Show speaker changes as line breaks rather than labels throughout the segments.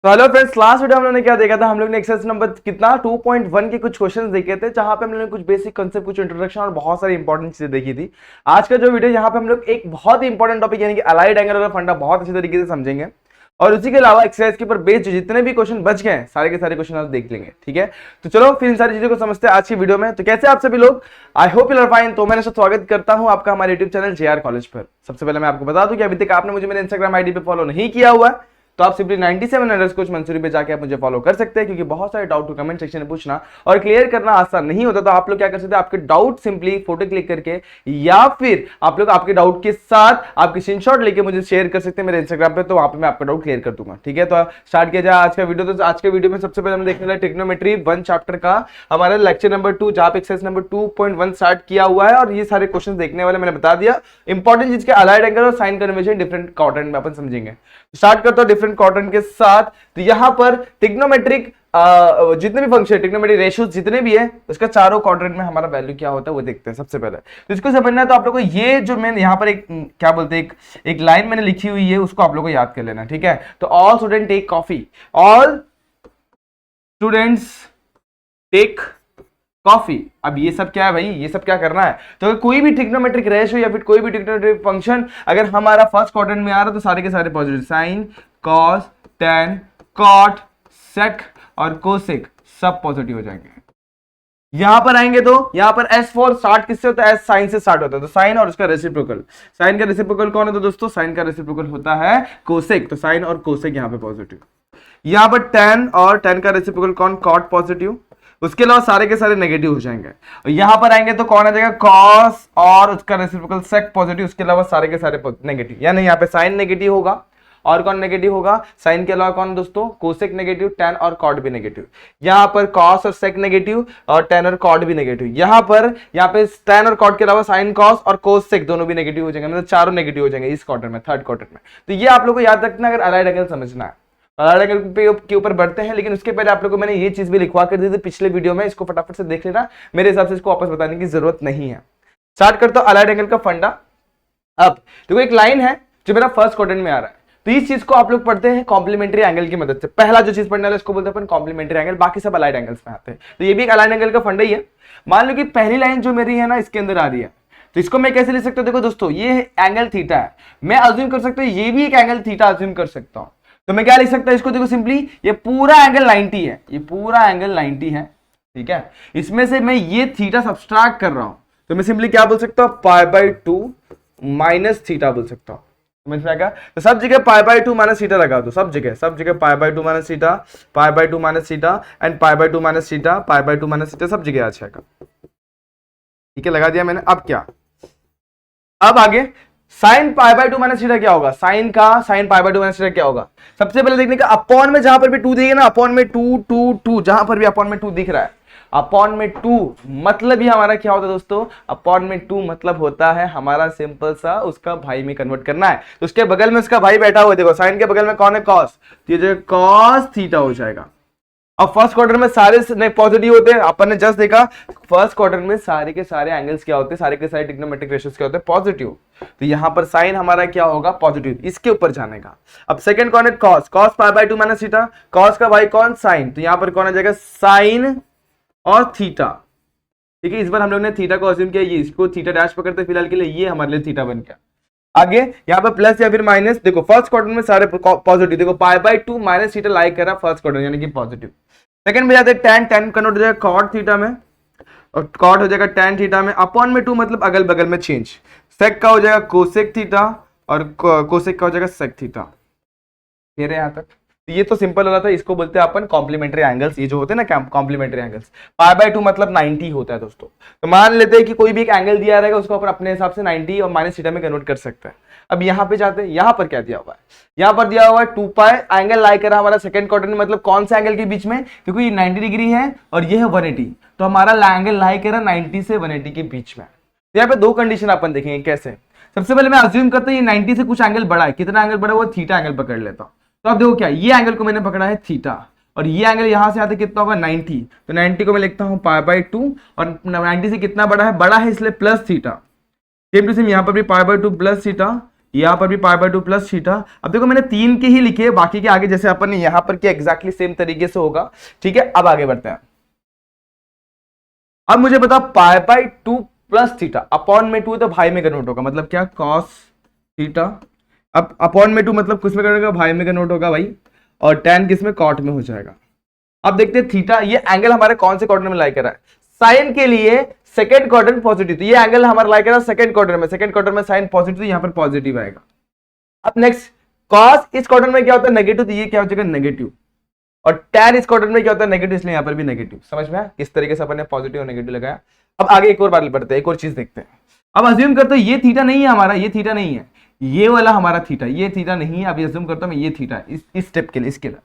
तो hello friends, last video हम लोगों ने क्या देखा था। हम लोग ने एक्सरसाइज नंबर कितना 2.1 के कुछ क्वेश्चंस देखे थे, जहां पे हम लोगों ने कुछ बेसिक कांसेप्ट, कुछ इंट्रोडक्शन और बहुत सारी इंपॉर्टेंट चीजें देखी थी। आज का जो वीडियो यहाँ पे हम लोग एक बहुत ही इंपॉर्टेंट टॉपिक यानी कि अलाइड एंगल वाला फंडा बहुत अच्छे तरीके से समझेंगे, और उसी के अलावा एक्सरसाइज के ऊपर बेस्ड जितने भी क्वेश्चन बच गए हैं सारे के सारे क्वेश्चन आप देख लेंगे। ठीक है, तो चलो फिर इन सारी चीजों को समझते हैं आज की वीडियो में। तो कैसे आप सभी लोग, I hope you are fine. तो मैंने स्वागत करता हूं आपका हमारे यूट्यूब चैनल JR कॉलेज पर। सबसे पहले मैं आपको बता दूं कि अभी तक आपने मुझे मेरे इंस्टाग्राम आईडी पे फॉलो नहीं किया हुआ है तो आप सिंपली 97 मंसूरी पे जाके आप मुझे फॉलो कर सकते हैं, क्योंकि बहुत सारे डाउट को कमेंट सेक्शन में पूछना और क्लियर करना आसान नहीं होता। तो आप लोग क्या कर सकते हैं, आपके डाउट सिंपली फोटो क्लिक करके या फिर आप लोग आपके डाउट के साथ आपकी स्क्रीनशॉट लेके मुझे शेयर कर सकते हैं मेरे इंस्टाग्राम पे, तो वहां पे मैं आपका डाउट क्लियर कर दूंगा। ठीक है, तो स्टार्ट किया जाए आज का वीडियो। तो आज के वीडियो में सबसे पहले हम देखने वाले ट्रिग्नोमेट्री 1 चैप्टर का हमारा लेक्चर नंबर 2, जहां पे एक्सरसाइज नंबर 2.1 स्टार्ट किया हुआ है, और ये सारे क्वेश्चन देखने वाले मैंने बता दिया। इंपॉर्टेंट चीज के अलाइड एंगल और साइन कन्वर्जन डिफरेंट क्वाड्रेंट में अपन समझेंगे। स्टार्ट करता हूं डिफरेंट क्वाड्रेंट के साथ। तो यहां पर ट्रिग्नोमेट्रिक जितने भी फंक्शन, ट्रिग्नोमेट्रिक रेशियोज जितने भी है, उसका चारों क्वाड्रेंट में हमारा वैल्यू क्या होता है वो देखते हैं सबसे पहले। तो इसको समझना है तो आप लोगों को ये जो मैंने यहां पर एक क्या बोलते हैं एक लाइन मैंने लिखी हुई है, उसको आप लोगों को याद कर लेना। ठीक है, तो all student take coffee, all students take coffee. अब ये सब क्या है भाई, ये सब क्या करना है, तो कोई भी ट्रिग्नोमेट्रिक रेशियो या फिर कोई भी ट्रिग्नोमेट्रिक फंक्शन अगर हमारा फर्स्ट क्वाड्रेंट में आ रहा है तो सारे के सारे positive, sine cos tan cot sec और कोसेक सब पॉजिटिव हो जाएंगे। यहां पर आएंगे तो यहां पर S4 स्टार्ट किससे होता है, S साइन से स्टार्ट होता है, तो साइन और उसका रेसिप्रोकल। साइन का रेसिप्रोकल कौन है, तो दोस्तों साइन का रेसिप्रोकल होता है कोसेक, तो साइन और कोसेक यहां पे पॉजिटिव। यहां पर टेन और टेन का रेसिप्रोकल कौन, कॉट पॉजिटिव। उसके अलावा सारे के सारे नेगेटिव हो जाएंगे। यहां पर आएंगे तो कौन आ जाएगा, कॉस और उसका रेसिप्रोकल सेक पॉजिटिव। उसके अलावा सारे के सारे नेगेटिव, यानी यहां पे साइन नेगेटिव होगा और कौन नेगेटिव होगा, साइन के अलावा कौन दोस्तों, कोसेक नेगेटिव, टेन और कॉट भी नेगेटिव। यहां पर कॉस और सेक नेगेटिव और टेन और कॉट भी नेगेटिव। यहां पे टेन और कॉट के अलावा साइन कॉस और कोस सेक दोनों भी नेगेटिव हो जाएंगे, मतलब चारों नेगेटिव हो जाएंगे इस क्वार्टर में, थर्ड क्वार्टर में। तो ये आप लोग को याद रखना अगर अलाइड एंगल समझना है। अलाइड एंगल के ऊपर बढ़ते हैं, लेकिन उसके पहले आप लोगों को मैंने ये चीज भी लिखवा कर दी थी पिछले वीडियो में, इसको फटाफट से देख लेना, मेरे हिसाब से इसको वापस बताने की जरूरत नहीं है। स्टार्ट करता हूं अलाइड एंगल का फंडा। अब देखो एक लाइन है जो मेरा फर्स्ट क्वाड्रेंट में आ रहा है, तो इस चीज को आप लोग पढ़ते हैं कॉम्प्लीमेंट्री एंगल की मदद से। पहला जो चीज पढ़ने वाला इसको बोलते हैं अपन कॉम्प्लीमेंट्री एंगल, बाकी सब अलाइड एंगल्स में आते हैं। तो ये भी एक अलाइड एंगल का फंडा ही है। मान लो कि पहली लाइन जो मेरी है ना इसके अंदर आ रही है, तो इसको मैं कैसे लिख सकता हूं, देखो दोस्तों ये एंगल थीटा है, मैं अज्यूम कर सकता हूं ये भी एक एंगल थीटा अज्यूम कर सकता हूं। तो मैं क्या लिख सकता हूं इसको, देखो सिंपली ये पूरा एंगल 90 है, ये पूरा एंगल 90 है। ठीक है, इसमें से मैं ये थीटा सब्सट्रैक्ट कर रहा हूं, तो मैं सिंपली क्या बोल सकता हूं, π/2 माइनस थीटा बोल सकता हूं। समझ में आएगा, तो सब जगह π/2 माइनस थीटा लगा दो, सब जगह π/2 minus theta, π/2 minus theta and π/2 minus theta, π/2 minus theta, सब जगह आ जाएगा। ठीक है, लगा दिया मैंने। अब क्या, अब आगे साइन π/2 माइनस थीटा क्या होगा, साइन π/2 माइनस थीटा क्या होगा, सबसे पहले देखने का अपॉन में जहां पर भी 2 दिखेगा ना, अपॉन में 2 जहां पर भी अपॉन में 2 दिख रहा है, अपॉन में 2 मतलब ही हमारा क्या होता है दोस्तों, अपॉन में 2 मतलब होता है हमारा सिंपल सा उसका भाई में कन्वर्ट करना है। तो उसके बगल में उसका भाई बैठा हुआ है, देखो साइन के बगल में कौन है, कॉस, तो ये जो कॉस थीटा हो जाएगा। अब फर्स्ट क्वार्टर में सारे पॉजिटिव होते हैं, अपन ने जस्ट देखा फर्स्ट क्वार्टर में सारे के सारे एंगल्स क्या होते हैं, सारे के सारे ट्रिग्नोमेट्रिक रेशियोज क्या होते हैं, पॉजिटिव। तो यहां पर साइन हमारा क्या होगा, पॉजिटिव, इसके ऊपर जाने का। अब सेकंड कौन है, cos, cos π/2 minus theta, cos का भाई कौन, साइन, तो यहां पर कौन आ जाएगा, साइन और थीटा। ठीक है, इस बार हम लोग ने थीटा को अज्यूम किया, ये इसको थीटा डैश पकड़ते फिलहाल के लिए, ये हमारे लिए थीटा बन गया। आगे यहाँ पर प्लस या फिर माइनस, देखो फर्स्ट क्वार्टर में सारे पॉजिटिव, देखो π/2 माइनस थीटा लाइक कर रहा फर्स्ट क्वार्टर यानी कि पॉजिटिव। सेकंड में जाते हैं टेन, टेन कन्वर्ट हो जाएगा कॉट थीटा में और कॉट हो जाएगा टेन थीटा में, अपॉन में 2 मतलब अगल बगल में चेंज, सेक का हो जाएगा कोसेक थीटा और कोसेक का हो जाएगा सेक थीटा। क्लियर है यहाँ तक, तो ये तो सिंपल वाला था, इसको बोलते हैं अपन कॉम्प्लीमेंट्री एंगल्स। ये जो होते हैं ना कॉम्प्लीमेंट्री एंगल्स, π/2 मतलब 90 होता है दोस्तों। तो मान लेते हैं कि कोई भी एक एंगल दिया रहेगा, उसको अपन अपने हिसाब से 90 और माइनस थीटा में कन्वर्ट कर सकते हैं। अब यहाँ पे जाते हैं, यहाँ पर क्या दिया हुआ है, यहाँ पर दिया हुआ है 2π, एंगल लाई कर रहा हमारा सेकंड क्वार्टर में, मतलब कौन सा एंगल के बीच में, क्योंकि ये 90 डिग्री है और ये है 180, तो हमारा एंगल लाई कर रहा 90 से 180 के बीच में। तो यहाँ पे दो कंडीशन अपन देखेंगे कैसे। सबसे पहले मैं अज्यूम करता हूँ ये 90 से कुछ एंगल बड़ा है, कितना एंगल बड़ा, वो थीटा एंगल पकड़ लेता हूँ। तो अब देखो क्या, ये एंगल को मैंने पकड़ा है थीटा और ये एंगल यहां से आते कितना होगा, 90, तो 90 को मैं लिखता हूं π/2 और 90 से कितना बड़ा है, बड़ा है इसलिए plus theta. Same to same यहां पर भी π/2 प्लस थीटा, यहाँ पर भी पाई बाय 2 प्लस थीटा। अब देखो मैंने 3 के ही लिखे, बाकी के आगे जैसे अपन ने यहाँ पर किया एग्जैक्टली सेम तरीके से होगा। ठीक है, अब आगे बढ़ते हैं। अब मुझे बता pi by 2 plus theta upon में 2 तो भाई में कन्वर्ट होगा, मतलब क्या कॉस थीटा। अब अपॉन में 2 मतलब किस में कन्वर्ट होगा, भाई में कन्वर्ट होगा भाई, और tan किस में, कॉट में हो जाएगा। अब देखते हैं थीटा, ये एंगल हमारे कौन से क्वाड्रेंट में लाई कर रहा है, साइन के लिए सेकंड क्वाड्रेंट पॉजिटिव, तो ये एंगल हमारा लाई कर रहा है सेकंड क्वाड्रेंट में, सेकंड क्वाड्रेंट में साइन पॉजिटिव, तो यहाँ पर पॉजिटिव आएगा। अब नेक्स्ट कॉस इस क्वाड्रेंट में क्या होता है नेगेटिव, तो ये क्या हो जाएगा नेगेटिव, और tan इस क्वाड्रेंट में क्या होता है नेगेटिव, इसलिए यहाँ पर भी नेगेटिव। समझ में आया किस तरीके से अपन ने पॉजिटिव और नेगेटिव लगाया। अब आगे एक और बात बढ़ते हैं, एक और चीज देखते हैं। अब अज्यूम करते हैं ये थीटा नहीं है हमारा, ये थीटा नहीं है, ये वाला हमारा थीटा, ये थीटा नहीं है। अभी अज्यूम करता हूं मैं ये थीटा इस स्टेप के लिए, इसके लिए।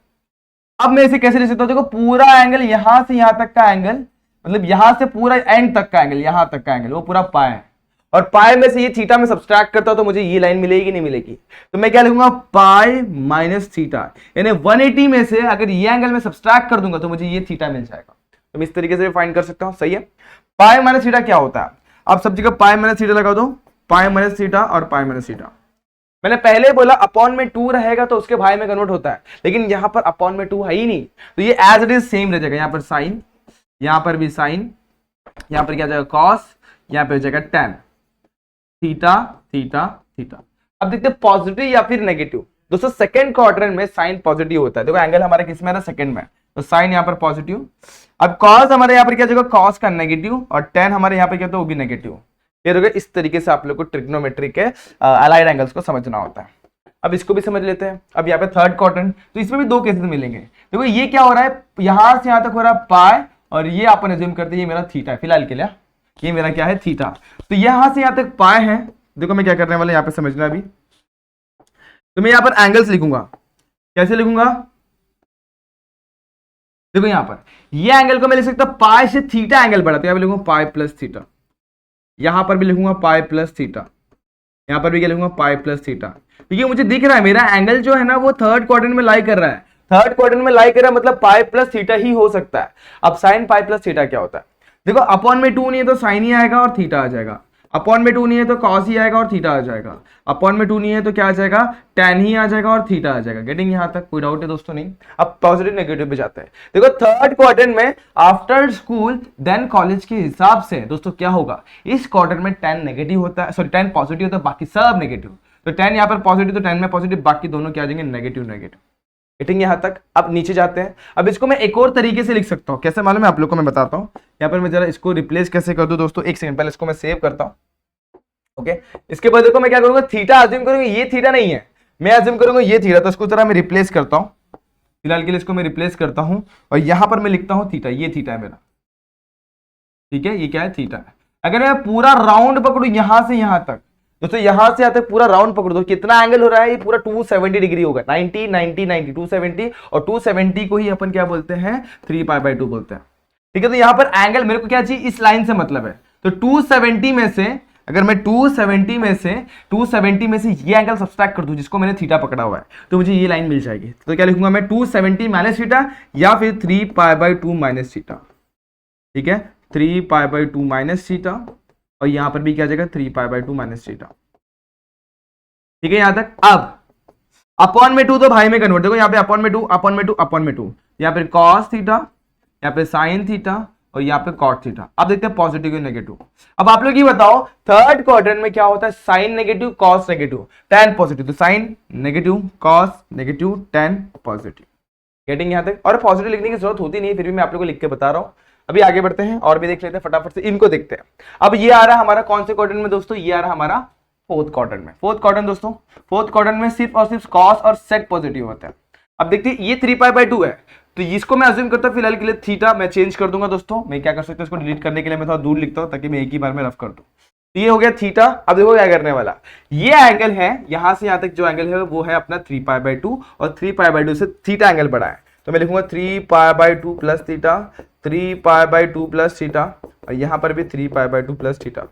अब मैं इसे कैसे लिख सकता हूं, देखो पूरा एंगल यहां से यहां तक का एंगल, मतलब यहां से पूरा एंड तक का एंगल, यहां तक का एंगल वो पूरा पाए है, और पाए में से ये थीटा में सब्सट्रैक्ट करता हूं तो मुझे ये लाइन मिलेगी नहीं मिलेगी, तो मैं क्या लिखूंगा पाई माइनस थीटा, यानी 180 में से अगर ये एंगल में सब्सट्रैक्ट कर दूंगा तो मुझे ये थीटा मिल जाएगा। तो मैं इस तरीके से फाइंड कर सकता हूं, सही है। पाई माइनस थीटा क्या होता है, अब सब जगह पाई माइनस थीटा लगा दो, पाई माइनस थीटा और पाई माइनस थीटा। मैंने पहले बोला अपॉन में 2 रहेगा तो उसके भाई में कन्वर्ट होता है, लेकिन यहां पर अपॉन में 2 है ही नहीं, तो ये एज इट इज सेम रह जाएगा। यहां पर साइन, यहां पर भी साइन, यहां पर क्या जाएगा कॉस, यहां पर हो जाएगा tan, थीटा थीटा थीटा। अब देखते हैं पॉजिटिव या फिर नेगेटिव। दोस्तों सेकंड क्वाड्रेंट में साइन पॉजिटिव होता है, देखो एंगल हमारे किस में है, सेकंड में, तो साइन यहाँ पर पॉजिटिव। अब कॉस हमारे यहाँ पर क्या जाएगा कॉस का नेगेटिव, और tan हमारे यहाँ पर क्या था वो भी नेगेटिव। ये देखो इस तरीके से आप लोग को ट्रिग्नोमेट्री के अलाइड एंगल्स को समझना होता है। अब इसको भी समझ लेते हैं। अब यहाँ पे थर्ड क्वाड्रेंट, तो इसमें भी 2 केसेस मिलेंगे। देखो ये क्या हो रहा है, यहां से यहां तक हो रहा है पाई, और ये अपन एज्यूम करते हैं ये मेरा थीटा है फिलहाल के लिए, ये मेरा क्या है थीटा। तो यहां से यहां तक पाई है, देखो मैं क्या करने वाला यहाँ पे समझना अभी। तो मैं यहाँ पर एंगल्स लिखूंगा, कैसे लिखूंगा, देखो यहां पर ये एंगल को मैं लिख सकता हूं पाई से थीटा एंगल बढ़ा, तो यहाँ पे लिखूंगा पाई प्लस थीटा, यहां पर भी लिखूंगा पाई प्लस थीटा, यहां पर भी क्या लिखूंगा पाई प्लस थीटा। क्योंकि मुझे दिख रहा है मेरा एंगल जो है ना वो थर्ड क्वाड्रेंट में लाई कर रहा है, थर्ड क्वाड्रेंट में लाई कर रहा है मतलब पाई प्लस थीटा ही हो सकता है। अब साइन पाई प्लस थीटा क्या होता है, देखो अपॉन में 2 नहीं है तो साइन ही आएगा और थीटा आ जाएगा, अपॉन में 2 नहीं है तो कॉस ही आएगा और थीटा आ जाएगा, अपॉन में 2 नहीं है तो क्या आ जाएगा tan ही आ जाएगा और थीटा आ जाएगा। गेटिंग यहां तक कोई डाउट है दोस्तों नहीं। अब पॉजिटिव नेगेटिव पे जाते हैं। देखो थर्ड क्वाड्रेंट में आफ्टर स्कूल देन कॉलेज के हिसाब से दोस्तों क्या होगा, इस क्वाड्रेंट में tan नेगेटिव होता है, सॉरी tan पॉजिटिव होता है, बाकी सब नेगेटिव। तो tan यहाँ पर पॉजिटिव तो tan में पॉजिटिव, बाकी दोनों क्या आ जाएंगे नेगेटिव नेगेटिव। गेटिंग यहां तक। अब नीचे जाते हैं। अब इसको मैं एक और तरीके से लिख सकता हूं, कैसे मालूम है आप लोग को, मैं बताता हूं। यहाँ पर मैं जरा इसको रिप्लेस कैसे कर दूं दोस्तों, एक सेकंड पहले इसको मैं सेव करता हूं। ओके, इसके बाद देखो मैं क्या करूंगा, थीटा अज्यूम करूंगा ये थीटा नहीं है, मैं अज्यूम करूंगा ये थीटा, तो इसको जरा मैं रिप्लेस करता हूं, फिलहाल के लिए इसको मैं रिप्लेस करता हूं, और यहां पर मैं लिखता हूं थीटा, ये थीटा है मेरा, ठीक है, ये क्या है थीटा है। अगर मैं पूरा राउंड पकड़ू यहां से यहां तक, दोस्तों यहां से यहां तक पूरा राउंड पकड़ दो, कितना एंगल हो रहा है, ये पूरा 270 डिग्री होगा, 90 90 90 270, और 270 को ही अपन क्या बोलते हैं 3π/2 बोलते हैं। ठीक है, तो यहां पर एंगल मेरे को क्या चाहिए, इस लाइन से मतलब है, तो 270 में से अगर मैं 270 में से ये एंगल सब्सट्रैक्ट कर दूं जिसको मैंने थीटा पकड़ा हुआ है, तो मुझे ये लाइन मिल जाएगी। तो क्या लिखूंगा मैं 270 माइनस थीटा या फिर 3π/2 माइनस थीटा। ठीक है, 3π/2 माइनस थीटा, और यहां पर भी क्या जाएगा 3π/2 माइनस थीटा। ठीक है यहां तक। अब अपॉन में 2 तो भाई में कन्वर्ट, देखो यहाँ पे अपॉन में 2 अपॉन में 2 अपॉन में 2, यहाँ पे कॉस थीटा, यहाँ पे साइन थीटा, और यहाँ पे कॉट थीटा। अब देखते हैं पॉजिटिव या नेगेटिव। अब आप लोग ये बताओ थर्ड क्वाड्रेंट में क्या होता है, sine negative cos negative tan positive, तो sine negative cos negative tan positive. Getting यहां तक। और पॉजिटिव लिखने की जरूरत होती नहीं है, फिर भी मैं आप लोगों को लिख के बता रहा हूं। अभी आगे बढ़ते हैं और भी देख लेते हैं, फटाफट से इनको देखते हैं। अब ये आ रहा है हमारा कौन से क्वाड्रेंट में दोस्तों, ये आ रहा है हमारा फोर्थ क्वाड्रेंट में। फोर्थ क्वाड्रेंट दोस्तों, फोर्थ क्वाड्रेंट में सिर्फ और सिर्फ कॉस और सेक पॉजिटिव होता है। अब देखते हैं ये 3π/2 है, तो इसको मैं अज्यूम करता हूं फिलहाल के लिए थीटा, मैं चेंज कर दूंगा दोस्तों। मैं क्या कर सकता हूं, इसको डिलीट करने के लिए मैं थोड़ा दूर लिखता हूं ताकि मैं एक ही बार में रफ कर दूं। तो ये हो गया थीटा। अब देखो क्या करने वाला, ये एंगल है यहां से यहां तक जो एंगल है वो है अपना 3π/2, और 3π/2 से थीटा एंगल बढ़ा है, तो मैं लिखूंगा 3π/2 प्लस थीटा, 3π/2 प्लस थीटा, और यहां पर भी 3π/2 प्लस थीटा।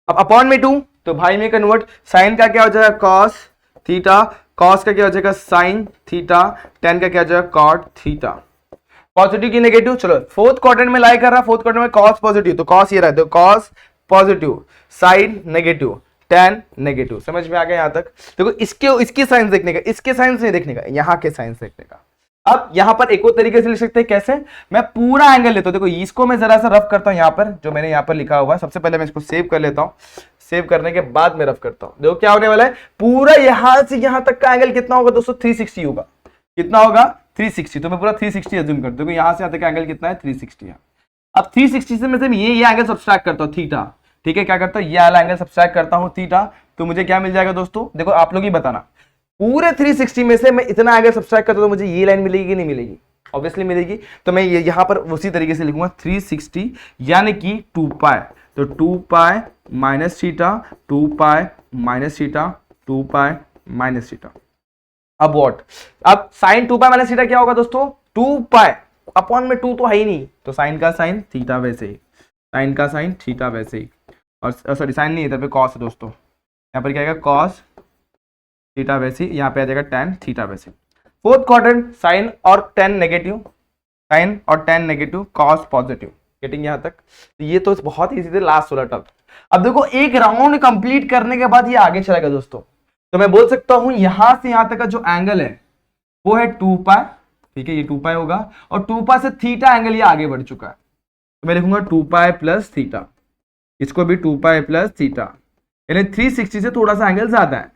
अब अपॉन में 2 तो भाई में कन्वर्ट, साइन का क्या हो जाएगा कॉस थीटा, कॉस का क्या हो जाएगा साइन थीटा, tan का क्या हो जाएगा कॉट थीटा। पॉजिटिव की नेगेटिव, चलो फोर्थ क्वाड्रेंट में लाई कर रहा, फोर्थ क्वाड्रेंट में कॉस पॉजिटिव, तो कॉस ये रहा, तो cos positive, sine negative, tan negative. समझ में आ गया यहाँ तक? देखो इसकी साइंस देखने का, इसके साइंस नहीं देखने का, यहाँ के साइंस देखने का। अब यहां पर एक और तरीके से लिख सकते हैं, कैसे? मैं पूरा एंगल लेता हूं, देखो इसको मैं जरा सा रफ करता हूं, यहां पर जो मैंने यहां पर लिखा हुआ है, सबसे पहले मैं इसको सेव कर लेता हूं, सेव करने के बाद मैं रफ करता हूं। देखो क्या होने वाला है, पूरा यहां से यहां तक का एंगल कितना होगा दोस्तों? 360 होगा। कितना होगा? 360। तो मैं पूरा 360 अज्यूम करता हूं, देखो यहां से यहां तक का एंगल कितना है? 360 है। अब 360 से मैं ये एंगल सब्सट्रैक्ट करता हूं, थीटा। ठीक है, क्या करता हूं? ये वाला एंगल सब्सट्रैक्ट करता हूं, थीटा। तो मुझे क्या मिल जाएगा दोस्तों? देखो आप लोग ही बताना, पूरे 360 में से मैं इतना एंगल सब्सट्रैक्ट करता हूं तो मुझे ये लाइन मिलेगी कि नहीं मिलेगी? ऑब्वियसली मिलेगी। तो मैं ये यहां पर उसी तरीके से लिखूंगा 360 यानी कि 2 पाई। तो 2 pi minus theta, 2 pi minus theta, 2 pi minus theta. अब व्हाट? अब साइन 2 पाई माइनस थीटा क्या होगा दोस्तों? 2 पाई अपॉन में 2 तो है ही नहीं, तो साइन का साइन थीटा वैसे ही, साइन का साइन थीटा वैसे ही, और सॉरी साइन नहीं, इधर पे कॉस है दोस्तों, यहाँ पर क्या आएगा? कॉस थीटा वैसे ही, यहाँ पे आ जाएगा tan थीटा वैसे। फोर्थ क्वाड्रेंट साइन और tan नेगेटिव, साइन और tan negative, cos positive. Getting यहाँ तक? तो ये तो बहुत इजी थे, लास्ट 16 टर्म। अब देखो एक राउंड कंप्लीट करने के बाद ये आगे चलेगा दोस्तों, तो मैं बोल सकता हूं यहां से यहां तक का जो एंगल है वो है 2 पाई। ठीक है, ये 2 पाई होगा, और 2 पाई से थीटा एंगल ये आगे बढ़ चुका है, तो मैं लिखूंगा 2 पाई प्लस थीटा, इसको भी 2 पाई प्लस थीटा, यानी 360 से थोड़ा सा एंगल ज्यादा है,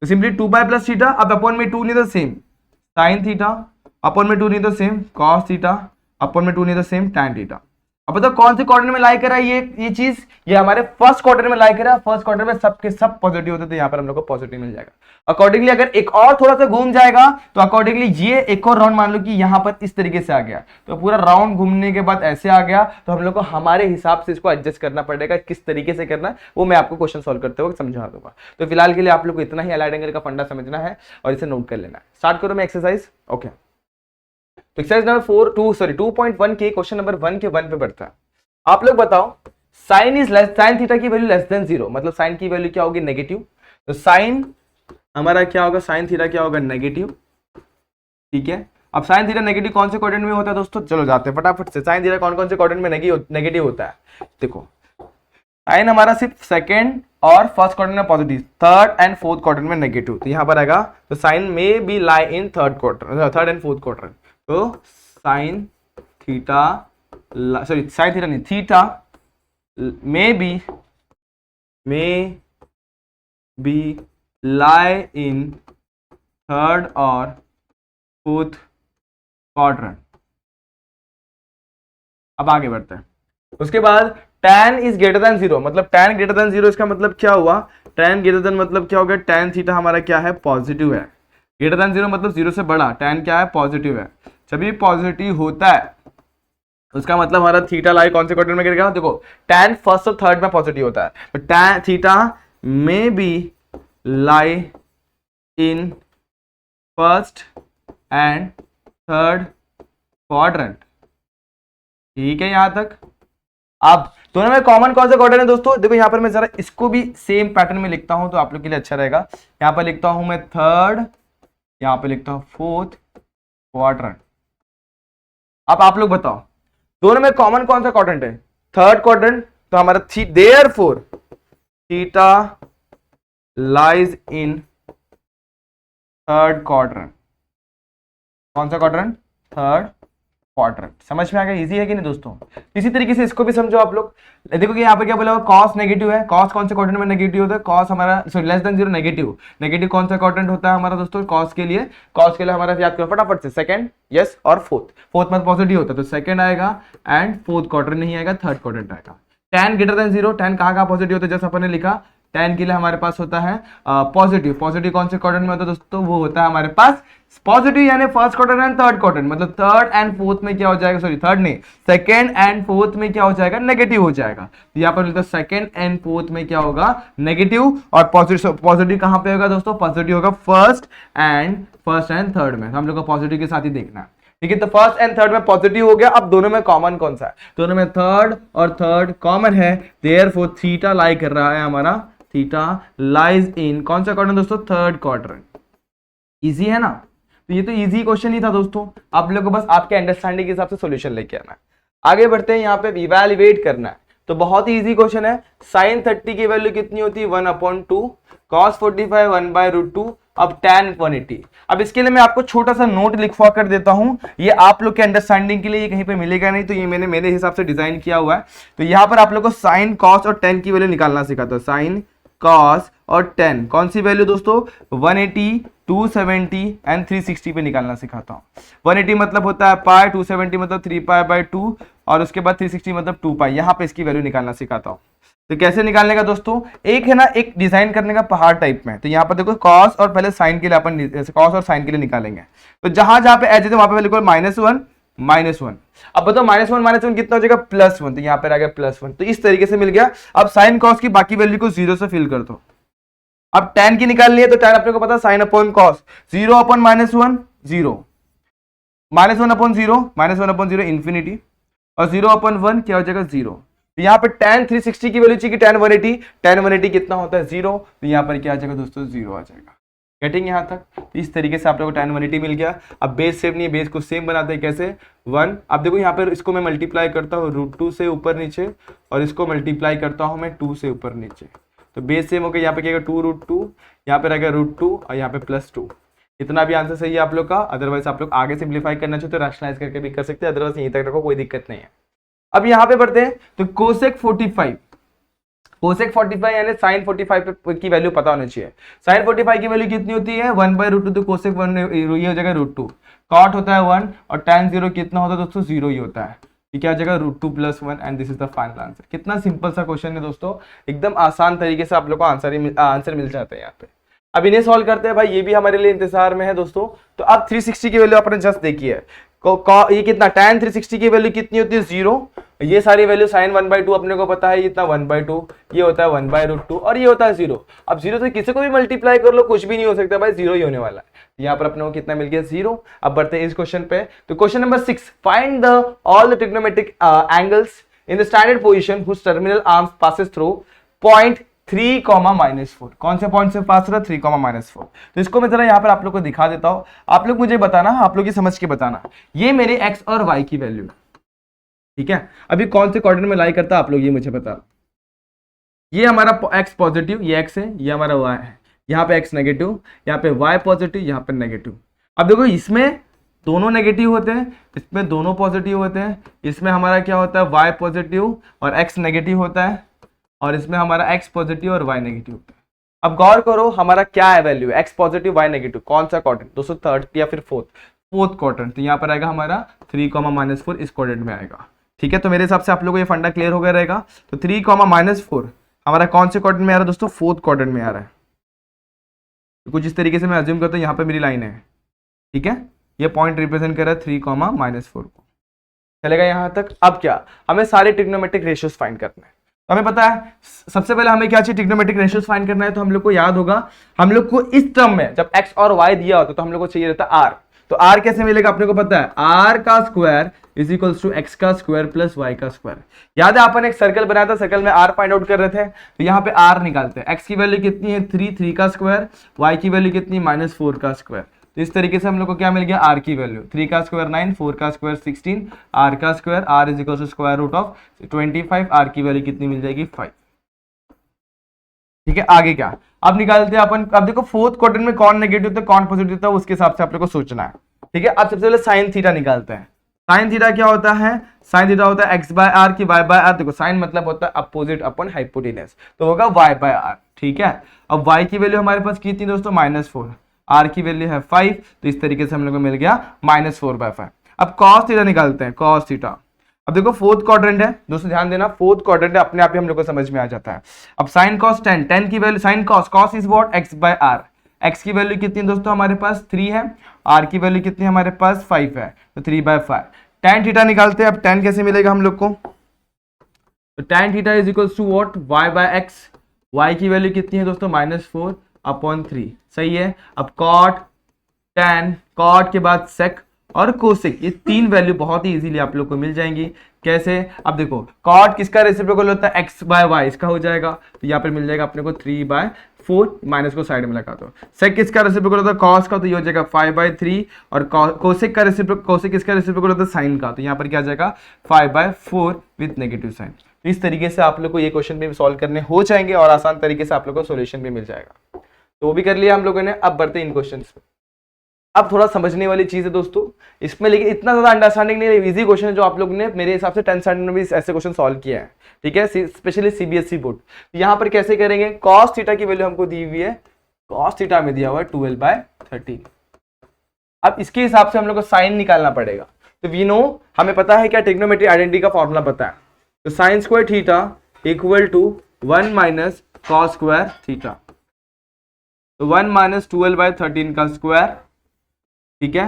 तो सिंपली 2 पाई प्लस थीटा। अब अपॉन में 2 नहीं तो सेम साइन थीटा, अपॉन में 2 नहीं तो सेम कॉस थीटा, अपॉन में 2 नहीं तो सेम tan थीटा। अब बताओ कौन से क्वाड्रेंट में लाई कर रहा है ये चीज? ये हमारे फर्स्ट क्वाड्रेंट में लाई कर रहा है। फर्स्ट क्वाड्रेंट में सबके सब पॉजिटिव होते, तो यहाँ पर हम लोग को पॉजिटिव मिल जाएगा। अकॉर्डिंगली अगर एक और थोड़ा सा घूम जाएगा तो अकॉर्डिंगली ये एक और राउंड मान लो कि यहाँ पर इस तरीके से आ गया, तो पूरा राउंड घूमने के बाद ऐसे आ गया, तो हम लोग को हमारे हिसाब से इसको एडजस्ट करना पड़ेगा, किस तरीके से करना है वो मैं आपको क्वेश्चन सॉल्व करते हुए समझा दूंगा। तो फिलहाल के लिए आप लोग को इतना ही अलाइड एंगल का फंडा समझना है और इसे नोट कर लेना है। स्टार्ट करो मैं एक्सरसाइज। ओके, तो एक्सरसाइज नंबर 2.1 के क्वेश्चन नंबर 1 के 1 पे बढ़ता है। आप लोग बताओ साइन थीटा की वैल्यू लेस देन 0, मतलब साइन की वैल्यू क्या होगी? नेगेटिव। तो साइन हमारा क्या होगा? साइन थीटा क्या होगा? नेगेटिव। ठीक है, अब साइन थीटा नेगेटिव कौन से क्वाड्रेंट में होता है दोस्तों? चलो जाते हैं फटाफट से। साइन थीटा कौन कौन से क्वाड्रेंट में नेगेटिव होता है? देखो साइन हमारा सिर्फ सेकेंड और फर्स्ट क्वाड्रेंट में positive, third and fourth quadrant में नेगेटिव, तो यहां पर आएगा तो sine may be lie in third and fourth quadrant. तो sine theta, sorry sine theta नहीं, theta may be lie in third और फोर्थ क्वाड्रेंट। अब आगे बढ़ते हैं। उसके बाद tan इज ग्रेटर देन 0, मतलब tan ग्रेटर देन 0 इसका मतलब क्या हुआ? tan ग्रेटर देन मतलब क्या हो गया? tan थीटा हमारा क्या है? पॉजिटिव है। ग्रेटर देन 0 मतलब 0 से बड़ा, tan क्या है? पॉजिटिव है। जब भी पॉजिटिव होता है उसका मतलब हमारा थीटा लाई कौन से क्वाड्रेंट में गिरेगा? देखो tan फर्स्ट और थर्ड में पॉजिटिव होता है, तो tan थीटा में be lie in first and third quadrant. ठीक है यहां तक। अब दोनों में कॉमन कौन सा क्वाड्रेंट है दोस्तों? देखो यहां पर मैं जरा इसको भी सेम पैटर्न में लिखता हूं तो आप लोग के लिए अच्छा रहेगा। यहां पर लिखता हूं मैं थर्ड, यहां पर लिखता हूं फोर्थ क्वाड्रेंट। अब आप लोग बताओ दोनों में कॉमन कौन सा क्वाड्रेंट है? Third quadrant. तो हमारा therefore theta lies in third quadrant. कौन सा क्वाड्रेंट? Third quadrant. समझ में आ गया? इजी है कि नहीं दोस्तों? इसी तरीके से इसको भी समझो आप लोग। देखो कि यहाँ पे क्या बोला हुआ? कॉस नेगेटिव है। कॉस कौन से क्वाड्रेंट में नेगेटिव होता है? कॉस हमारा sorry less than 0 negative. Negative कौन सा क्वाड्रेंट होता है हमारा दोस्तों? कॉस के लिए। कॉस के लिए हमारा याद करो फटाफट से, सेकंड यस और फोर्थ। फोर्थ में पॉजिटिव होता है तो सेकंड आएगा एंड फोर्थ क्वाड्रेंट नहीं आएगा, थर्ड क्वाड्रेंट आएगा। tan ग्रेटर देन 0, tan कहाँ पॉजिटिव होता है? जैसे अपन ने लिखा tan के लिए हमारे पास होता है पॉजिटिव। पॉजिटिव कौन से क्वाड्रेंट में होता है दोस्तों? वो होता है हमारे पास पॉजिटिव यानी first quadrant and third quadrant, मतलब थर्ड एंड फोर्थ में क्या हो जाएगा? सॉरी थर्ड नहीं, सेकंड एंड फोर्थ में क्या हो जाएगा? नेगेटिव हो जाएगा। तो यहाँ पर लिखता सेकंड एंड फोर्थ में क्या होगा? नेगेटिव। और पॉजिटिव कहां पे होगा दोस्तों? पॉजिटिव होगा फर्स्ट एंड थर्ड में। हम लोग को पॉजिटिव के साथ ही देखना है। ठीक है, तो फर्स्ट एंड थर्ड में पॉजिटिव हो गया। अब दोनों में कॉमन कौन सा है? दोनों में थर्ड और थर्ड कॉमन है, देयरफॉर थीटा लाई कर रहा है हमारा, थीटा लाइज इन कौन सा क्वाड्रेंट दोस्तों? Third quadrant. इजी है ना? तो ये तो इजी क्वेश्चन ही था दोस्तों। आप लोगों को बस आपके अंडरस्टैंडिंग के हिसाब से सॉल्यूशन लेके आना है। आगे बढ़ते हैं, यहाँ पे इवैल्यूएट करना है। तो बहुत ही इजी क्वेश्चन है। साइन 30 की वैल्यू कितनी होती है 1/2, कॉस 45 1/√2, अब tan 180। अब इसके लिए मैं आपको छोटा सा नोट लिखवा कर देता हूं, ये आप लोग के अंडरस्टैंडिंग के लिए, ये कहीं पे मिलेगा नहीं, तो ये मैंने मेरे हिसाब से डिजाइन किया हुआ है। तो यहाँ पर आप लोग को साइन कॉस और tan की वैल्यू निकालना सिखाता हूं। साइन कॉस और tan कौन सी वैल्यू दोस्तों 180, 270 एंड 360 पे निकालना सिखाता हूँ। 180 मतलब होता है पाई, 270 मतलब 3π/2 और उसके बाद 360 मतलब 2π। यहाँ पे इसकी वैल्यू निकालना सिखाता हूँ। तो कैसे निकालने का दोस्तों, एक है ना एक डिजाइन करने का पहाड़ टाइप में। तो यहाँ पर देखो कॉस और पहले साइन के लिए अपन कॉस और साइन के लिए निकालेंगे। तो जहां जहां पे एज है वहां पे लिखो -1 अब बताओ -1 कितना हो जाएगा +1। तो यहाँ पर आ गया +1। तो इस तरीके से मिल गया। अब साइन कॉस की बाकी वैल्यू को 0 से फिल कर दो। अब tan की निकालनी है, तो tan अपने को पता है साइन अपॉन कॉस, 0/-1 0, -1/0 इंफिनिटी और 0/1 क्या हो जाएगा 0। तो यहाँ पे tan 360 की वैल्यू चाहिए tan 180 कितना होता है 0। तो यहाँ पर क्या आ जाएगा दोस्तों 0 आ जाएगा। गेटिंग यहाँ तक। तो इस तरीके से आप लोगों को tan 180 मिल गया। अब बेस सेम नहीं है, बेस को सेम बनाते हैं कैसे 1। अब देखो यहाँ पर इसको मैं मल्टीप्लाई करता हूँ √2 से ऊपर नीचे और इसको मल्टीप्लाई करता हूँ मैं 2 से ऊपर नीचे। तो बेस सेम हो गया। यहाँ पे क्या 2√2, यहाँ पे रहेगा √2 और यहाँ पे +2। इतना भी आंसर सही है आप लोग का। अदरवाइज आप लोग आगे सिंप्लीफाई करना चाहते तो रैशनलाइज करके भी कर सकते हैं, अदरवाइज यहीं तक रखो, कोई दिक्कत नहीं है। अब यहाँ पे बढ़ते हैं। तो कोसेक 45 यानी साइन 45 की वैल्यू पता होनी चाहिए। साइन 45 की वैल्यू कितनी होती है 1/√2। तो कोसेक 1 ये हो जाएगा √2। कॉट होता है 1 और tan 0 कितना होता है दोस्तों 0 ही होता है। क्या हो जाएगा √2 + 1 and this is the final answer. कितना सिंपल सा क्वेश्चन है दोस्तों, एकदम आसान तरीके से आप लोग को आंसर मिल जाता है यहाँ पे। अब इन्हें सॉल्व करते हैं भाई, ये भी हमारे लिए इंतजार में है दोस्तों। तो अब 360 की वैल्यू आपने जस्ट देखी है। ये कितना tan 360 की वैल्यू कितनी होती है 0। ये सारी वैल्यू साइन 1/2 अपने को पता है, इतना 1/2, ये होता है 1/√2 और ये होता है 0। अब 0 से किसी को भी मल्टीप्लाई कर लो कुछ भी नहीं हो सकता भाई, 0 ही होने वाला है। यहाँ पर अपने को कितना मिल गया 0। अब बढ़ते हैं इस क्वेश्चन पे। तो question number 6, find the all the trigonometric angles in the standard position whose terminal arms passes through point 3, कौन से पॉइंट से पास हो रहा है 3, तो इसको मैं जरा यहाँ पर आप लोग को दिखा देता हूं। आप लोग मुझे बताना, आप लोग ये समझ के बताना, ये मेरे x और y की वैल्यू, ठीक है। अभी कौन से क्वाड्रेंट में लाई करता है आप लोग ये मुझे बता। ये हमारा x पॉजिटिव, ये x है, ये हमारा y है, यहाँ पे x नेगेटिव, यहाँ पे y पॉजिटिव, यहाँ पे नेगेटिव। अब देखो इसमें दोनों नेगेटिव होते हैं, इसमें दोनों पॉजिटिव होते हैं, इसमें हमारा क्या होता है y पॉजिटिव और x नेगेटिव होता है, और इसमें हमारा x पॉजिटिव और y नेगेटिव होता है। अब गौर करो हमारा क्या है value, x positive y negative, कौन सा क्वाड्रेंट दोस्तों, थर्ड या फिर फोर्थ क्वाड्रेंट। तो यहाँ पर आएगा हमारा 3, इस क्वाड्रेंट में आएगा, ठीक है। तो मेरे हिसाब से आप लोगों को ये फंडा क्लियर हो गया रहेगा। तो 3, हमारा कौन से क्वाड्रेंट में आ रहा है दोस्तों, फोर्थ क्वाड्रेंट में आ रहा है। तो कुछ इस तरीके से मैं अज्यूम करता हूँ, यहाँ पे मेरी लाइन है, ठीक है। ये पॉइंट रिप्रेजेंट कर रहा है 3, को, चलेगा यहाँ तक। अब क्या, हमें सारे ट्रिग्नोमेट्रिक रेशियोज फाइंड करना है। तो हमें पता है सबसे पहले हमें क्या चाहिए, ट्रिग्नोमेट्रिक रेशियोज फाइंड करना है। तो हम लोग को याद होगा, हम लोग को इस टर्म में जब x और y दिया होता तो हम लोग को चाहिए रहता r। तो r कैसे मिलेगा अपने को पता है, r का square is equal to x का स्क्वायर प्लस y का स्क्वायर। याद है अपन एक सर्कल बनाया था, सर्कल में r फाइंड आउट कर रहे थे। तो यहाँ पे r निकालते हैं। x की वैल्यू कितनी है 3 का स्क्वायर, y की वैल्यू कितनी -4 का स्क्वायर। तो इस तरीके से हम लोग को क्या मिल गया, r की वैल्यू 3 का स्क्वायर 9, 4 का स्क्वायर 16, r का square, r is equal to square root of 25, r की वैल्यू कितनी मिल जाएगी 5, ठीक है। आगे क्या, अब निकालते हैं अपन। अब देखो फोर्थ क्वाड्रेंट में कौन नेगेटिव था कौन पॉजिटिव था, उसके हिसाब से आप लोग को सोचना है, ठीक है। अब सबसे पहले साइन थीटा निकालते हैं। साइन थीटा क्या होता है, साइन थीटा होता है x/r की y/r। देखो साइन मतलब होता है अपोजिट अपन हाइपोटेनस, तो होगा y/r, ठीक है। अब y की वैल्यू हमारे पास कितनी दोस्तों -4, r की वैल्यू है 5। तो इस तरीके से हम लोग को मिल गया -4/5। अब cos थीटा निकालते हैं, cos थीटा। अब देखो फोर्थ क्वाड्रेंट है दोस्तों, ध्यान देना फोर्थ क्वाड्रेंट है, अपने आप ही हम लोग को समझ में आ जाता है। अब sin cos tan की value, sin cos is what x/r। x की वैल्यू कितनी दोस्तों हमारे पास 3 है, r की वैल्यू कितनी हमारे पास 5 है, तो 3/5। tan थीटा निकालते हैं। अब tan कैसे मिलेगा हम लोग को, तो tan theta is equal to what y/x। y की वैल्यू कितनी है दोस्तों -4/3, सही है। अब cot tan, cot के बाद sec और कोसेक, ये तीन वैल्यू बहुत ही इजीली आप लोग को मिल जाएंगी। कैसे, अब देखो cot किसका रेसिप्रोकल होता है x/y, इसका हो जाएगा। तो यहाँ पर मिल जाएगा अपने को 3/4, माइनस को साइड में लगा दो। sec किसका रेसिप्रोकल होता है cos का, तो ये हो जाएगा 5/3। और कोसेक का रेसिप्रोकल, कोसेक किसका रेसिप्रोकल होता है sin का, तो यहाँ पर क्या आ जाएगा 5/4 विथ नेगेटिव साइन। तो इस तरीके से आप लोग को ये क्वेश्चन भी सॉल्व करने हो जाएंगे और आसान तरीके से आप लोग को सोल्यूशन भी मिल जाएगा। तो वो भी कर लिया हम लोगों ने। अब बढ़ते हैं इन क्वेश्चन पे। अब थोड़ा समझने वाली चीज है दोस्तों इसमें, लेकिन इतना ज्यादा अंडरस्टैंडिंग नहीं है, इजी क्वेश्चन है जो आप लोग ने मेरे हिसाब से 10th स्टैंडर्ड में भी ऐसे क्वेश्चन सॉल्व किया है, ठीक है, स्पेशली सीबीएसई बोर्ड। यहाँ पर कैसे करेंगे, कॉस थीटा की वैल्यू हमको दी हुई है, कॉस थीटा में दिया हुआ है 12/13। अब इसके हिसाब से हम लोग को साइन निकालना पड़ेगा। तो वी नो, हमें पता है क्या, ट्रिग्नोमेट्री आइडेंटिटी का फॉर्मूला पता है। तो sine square theta equal to 1 minus cos square theta. तो 1 माइनस 12/13 का स्क्वायर, ठीक है,